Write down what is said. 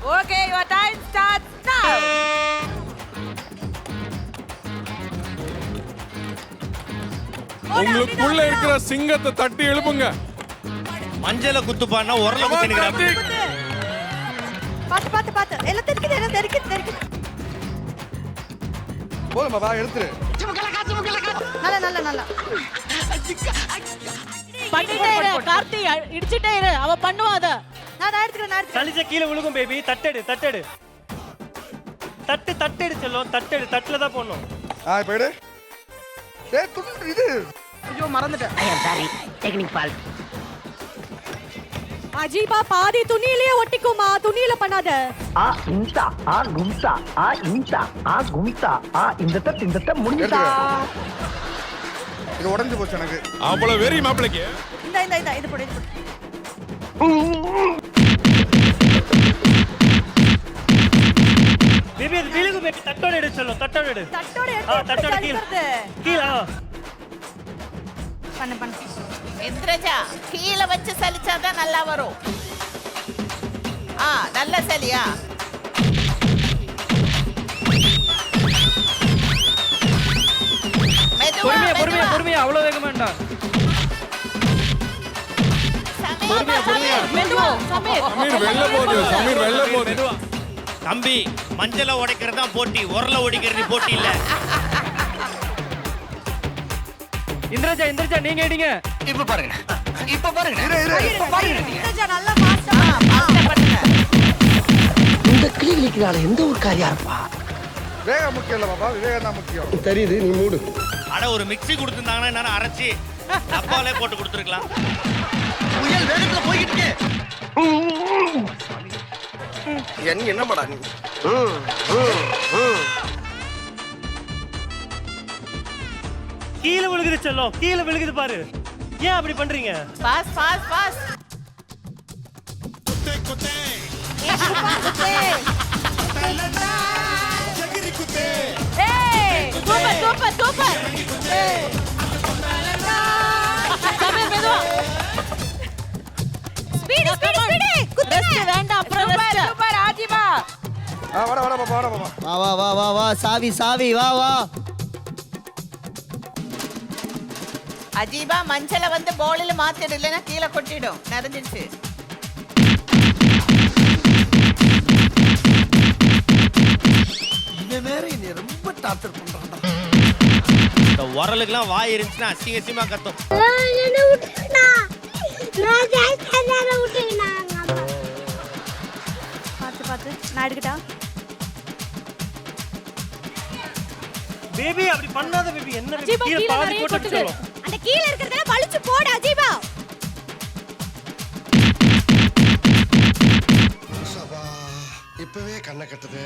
Okay, your time starts now. உங்களுக்குள்ள இருக்கிற சிங்கத்தை தட்டி எழுப்புங்க. மஞ்சள குத்துப்பான்னா உரல குத்தி நிக்கறாங்க. பாத்து எல்லாம் தெரிக்குது. போதுமா வா எடுத்துரு. நல்லா. பண்ணிட்டே இரு கார்த்தி, இடிச்சிட்டே இரு, அவ பண்ணுவா அத. நான் எடுத்துக்கிறேன். சலிச்ச கீழ விழுகும் பேபி. தட்டெடு. தட்டெடு செல்லும். தட்டுல தான் போடணும். இப்ப எடு. டேய் துண்டு இது. ஐயோ மறந்துட்டேன். I am sorry, technical fault. Ajeeba பாதி துணியிலேயே ஒட்டிக்குமா, துணியில பண்ணாத. இம்சா கும்சா இம்சா கும்சா இந்த தட்டு முடிஞ்சா. இது உடைஞ்சு போச்சு எனக்கு. அவ்வளவு வெறி மாப்பிளைக்கு. இந்த இது போடு. பேபி அது விழுகும் பேபி. தட்டோட எடு செல்லும். தட்டோட தட்டோட கீழ. பண்ணு. இந்திரஜா கீழ வச்சு சலிச்சாதான் நல்லா வரும். நல்ல சலியா. பொறுமையா அவ்வளவு வேகமா வேண்டாம். பொறுமையா. மெதுவா சமீர். சமீர் வெல்ல போகுது. தம்பி மஞ்சள உடைக்கிறது தான் போட்டி, உரல ஒடிக்கிறது போட்டி இல்ல. இந்திரஜா நீங்க எடுங்க. இப்ப பாருங்க. இந்திரஜா நல்லா ஃபாஸ்டா பண்ணுங்க. இந்த கிளிக்கிறால எந்த ஒரு காரியா இருப்பா. வேகம் முக்கியம் இல்ல பாப்பா, விவேகம் தான் முக்கியம். தெரியுது, நீ மூடு. அட ஒரு மிக்ஸி கொடுத்திருந்தாங்கன்னா என்ன அரைச்சி டப்பாலே போட்டு கொடுத்துருக்கலாம். புயல் வேகத்துல போயிட்டு இருக்கு. என்ன படா நீ? கீழ விழுகுது செல்லும். கீழ விழுகுது பாரு. ஏன் அப்படி பண்றீங்க? பாஸ். சூப்பர். சமீர் மெதுவா. ஸ்பீடு. ரெஸ்ட் வேண்டாம், அப்புறம் ரெஸ்ட். சூப்பர் ஆஜிபா. வாடா பாப்பா. வா சாவி வா. அஜீபா மஞ்சள வந்து போலில மாத்திடு, இல்லைன்னா கீழே கொட்டிடும். நிறைஞ்சிடுச்சு. இவன் வேற என்னை ரொம்ப டார்ச்சர் பண்றான்டா. இந்த உரலுக்குலாம் வாய் இருந்துச்சுன்னா அசிங்கமா கத்தும். பாத்து நான் எடுக்கட்டா? பேபி அப்படி பண்ணாத பேபி. என்ன அஜீபா, கீழ கீழ பாதி நிறைய போட்டு கொட்டுது. செல்லும். அந்த கீழ இருக்குறதெல்லாம் வலிச்சு போடு அஜீபா. இப்பவே கண்ணை கட்டுது.